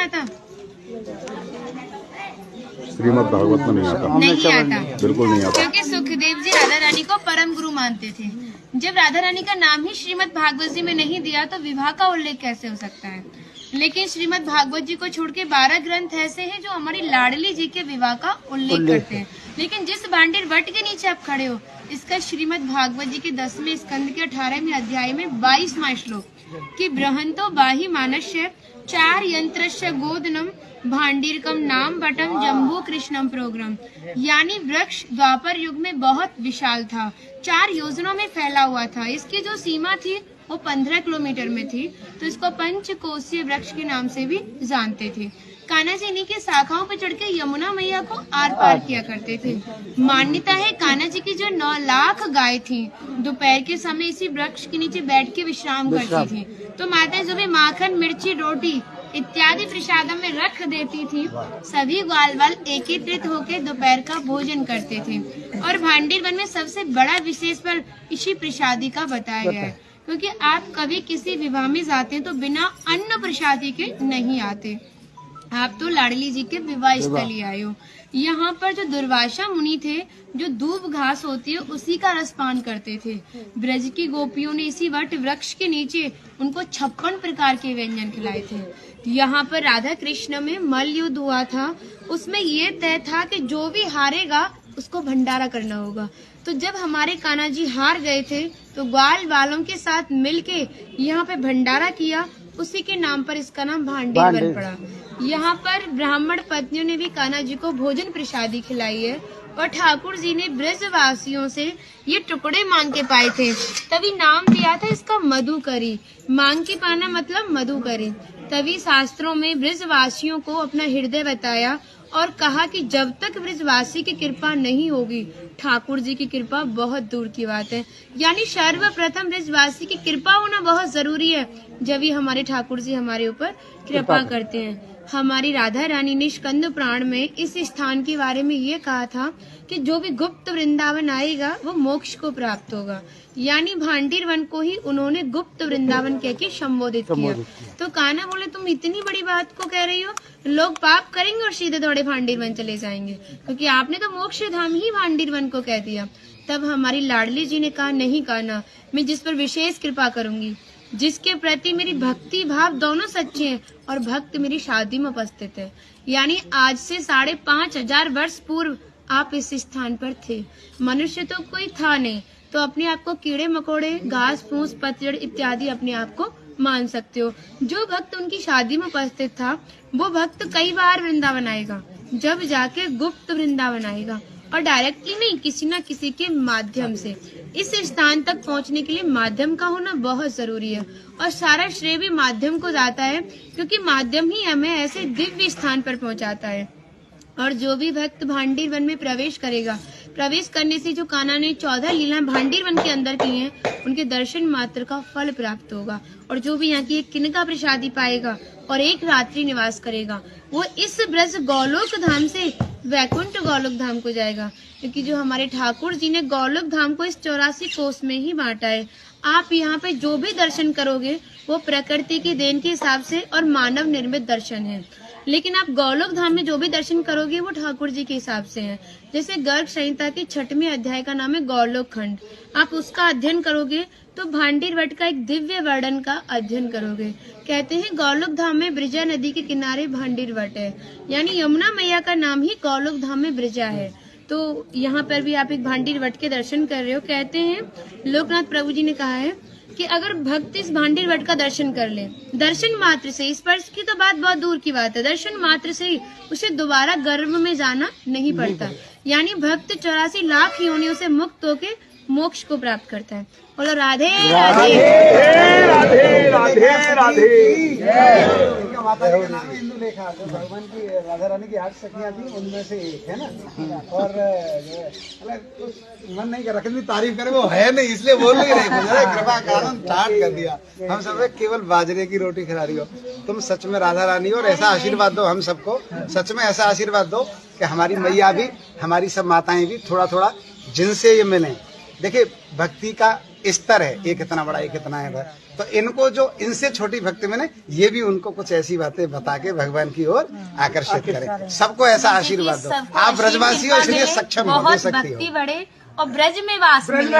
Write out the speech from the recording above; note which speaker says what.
Speaker 1: आता?
Speaker 2: श्रीमद् भागवत में नहीं आता।
Speaker 1: नहीं आता,
Speaker 2: बिल्कुल नहीं आता।
Speaker 1: क्योंकि सुखदेव जी राधा रानी को परम गुरु मानते थे। जब राधा रानी का नाम ही श्रीमद् भागवत जी में नहीं दिया तो विवाह का उल्लेख कैसे हो सकता है? लेकिन श्रीमद् भागवत जी को छोड़ के 12 ग्रंथ ऐसे हैं जो हमारी लाडली जी के विवाह का उल्लेख करते हैं। लेकिन जिस भांडीर वट के नीचे आप खड़े हो, इसका श्रीमद् भागवत जी के 10वें स्कंद के 18वें अध्याय में 22वां श्लोक कि बृहंतो बाहि मानस्य 4 यंत्रस्य गोदनम भांडीरकम नाम बटम जम्बू कृष्णम प्रोग्राम, यानी वृक्ष द्वापर युग में बहुत विशाल था, 4 योजनों में फैला हुआ था। इसकी जो सीमा थी वो 15 किलोमीटर में थी, तो इसको पंचकोशीय वृक्ष के नाम से भी जानते थे। कान्हा जी इन्हीं की शाखाओं पर चढ़ के यमुना मैया को आर पार किया करते थे। मान्यता है कान्हा जी की जो 9 लाख गाय थी, दोपहर के समय इसी वृक्ष के नीचे बैठ के विश्राम करती थी। तो माताएं जो भी माखन, मिर्ची, रोटी इत्यादि प्रसादम में रख देती थी, सभी ग्वाल वाल एकत्रित होकर दोपहर का भोजन करते थे। और भांडीर वन में सबसे बड़ा विशेष पर इसी प्रसादी का बताया गया है, क्योंकि आप कभी किसी विवाह में जाते हैं तो बिना अन्न प्रसादी के नहीं आते। आप तो लाडली जी के विवाह स्थली आए हो। यहाँ पर जो दुर्वासा मुनि थे, जो दूब घास होती है उसी का रसपान करते थे। ब्रज की गोपियों ने इसी वट वृक्ष के नीचे उनको 56 प्रकार के व्यंजन खिलाए थे। यहाँ पर राधा कृष्ण में मल्ल युद्ध हुआ था, उसमें ये तय था कि जो भी हारेगा उसको भंडारा करना होगा। तो जब हमारे कान्हा जी हार गए थे तो ग्वाल वालों के साथ मिलके यहाँ पे भंडारा किया, उसी के नाम पर इसका नाम भांडीर बन पड़ा। यहाँ पर ब्राह्मण पत्नियों ने भी कान्हा जी को भोजन प्रसादी खिलाई है और ठाकुर जी ने ब्रजवासियों से ये टुकड़े मांग के पाए थे, तभी नाम दिया था इसका मधुकरी। मांग के पाना मतलब मधुकरी। तभी शास्त्रों में ब्रजवासियों को अपना हृदय बताया और कहा कि जब तक ब्रजवासी की कृपा नहीं होगी, ठाकुर जी की कृपा बहुत दूर की बात है। यानी सर्वप्रथम ब्रजवासी की कृपा होना बहुत जरूरी है, जब ही हमारे ठाकुर जी हमारे ऊपर कृपा करते हैं। हमारी राधा रानी ने स्कंद पुराण में इस स्थान के बारे में ये कहा था कि जो भी गुप्त वृंदावन आएगा वो मोक्ष को प्राप्त होगा। यानी भांडीर वन को ही उन्होंने गुप्त वृंदावन कह के संबोधित किया। तो कान्हा बोले तुम इतनी बड़ी बात को कह रही हो, लोग पाप करेंगे और सीधे दौड़े भांडीर वन चले जाएंगे, क्योंकि आपने तो मोक्ष धाम ही भांडीर वन को कह दिया। तब हमारी लाडली जी ने कहा नहीं कान्हा, मैं जिस पर विशेष कृपा करूंगी, जिसके प्रति मेरी भक्ति भाव दोनों सच्चे हैं और भक्त मेरी शादी में उपस्थित है। यानी आज से 5,500 वर्ष पूर्व आप इस स्थान पर थे। मनुष्य तो कोई था नहीं, तो अपने आप को कीड़े मकोड़े, घास फूस, पतझड़ इत्यादि अपने आप को मान सकते हो। जो भक्त उनकी शादी में उपस्थित था वो भक्त कई बार वृंदावन आएगा, जब जाके गुप्त वृंदावन आएगा और डायरेक्टली नहीं, किसी न किसी के माध्यम से। इस स्थान तक पहुंचने के लिए माध्यम का होना बहुत जरूरी है और सारा श्रेय भी माध्यम को जाता है, क्योंकि माध्यम ही हमें ऐसे दिव्य स्थान पर पहुंचाता है। और जो भी भक्त भांडीर वन में प्रवेश करेगा, प्रवेश करने से जो कान्हा ने 14 लीला भांडीर वन के अंदर की हैं, उनके दर्शन मात्र का फल प्राप्त होगा। और जो भी यहाँ की एक किनका प्रसादी पाएगा और एक रात्रि निवास करेगा, वो इस ब्रज गौलोक धाम से वैकुंठ गौलोक धाम को जाएगा, क्योंकि जो हमारे ठाकुर जी ने गौलोक धाम को इस 84 कोस में ही बांटा है। आप यहाँ पे जो भी दर्शन करोगे वो प्रकृति की देन के हिसाब से और मानव निर्मित दर्शन है, लेकिन आप गौलोक धाम में जो भी दर्शन करोगे वो ठाकुर जी के हिसाब से है। जैसे गर्ग संहिता के 6वें अध्याय का नाम है गौलोक खंड, आप उसका अध्ययन करोगे तो भांडीर वट का एक दिव्य वर्णन का अध्ययन करोगे। कहते हैं गौलोक धाम में ब्रिजा नदी के किनारे भांडीर वट है, यानी यमुना मैया का नाम ही गौलोक धाम में ब्रिजा है। तो यहाँ पर भी आप एक भांडीर वट के दर्शन कर रहे हो। कहते हैं लोकनाथ प्रभु जी ने कहा है कि अगर भक्त इस भांडीर वट का दर्शन कर ले, दर्शन मात्र से, स्पर्श की तो बात बहुत दूर की बात है, दर्शन मात्र से ही उसे दोबारा गर्भ में जाना नहीं पड़ता। यानी भक्त 84 लाख योनियों से मुक्त होके मोक्ष को प्राप्त करता है। बोलो राधे राधे
Speaker 3: राधे राधे राधे। माता जी का नाम इंदु लेखा, तो भगवान की राधा रानी की 8 सखियां थी, उनमें से एक है ना। और मन नहीं कर रहा कितनी तारीफ करे, वो है नहीं इसलिए बोल नहीं रही, कृपा कारण स्टार्ट कर दिया। हम सब केवल बाजरे की रोटी खिला रही हो, तुम सच में राधा रानी हो। और ऐसा आशीर्वाद दो हम सबको, सच में ऐसा आशीर्वाद दो कि हमारी मैया भी, हमारी सब माताएं भी थोड़ा थोड़ा जिनसे ये मिले। देखिए भक्ति का स्तर है, एक इतना बड़ा एक इतना है। तो इनको जो इनसे छोटी भक्ति में ये भी उनको कुछ ऐसी बातें बता के भगवान की ओर आकर्षित करें। सबको ऐसा आशीर्वाद दो। आप ब्रजवासी हो इसलिए सक्षम हो,
Speaker 1: बहुत
Speaker 3: सकती
Speaker 1: भक्ति
Speaker 3: हो।
Speaker 1: बढ़े और ब्रज में वास मिले।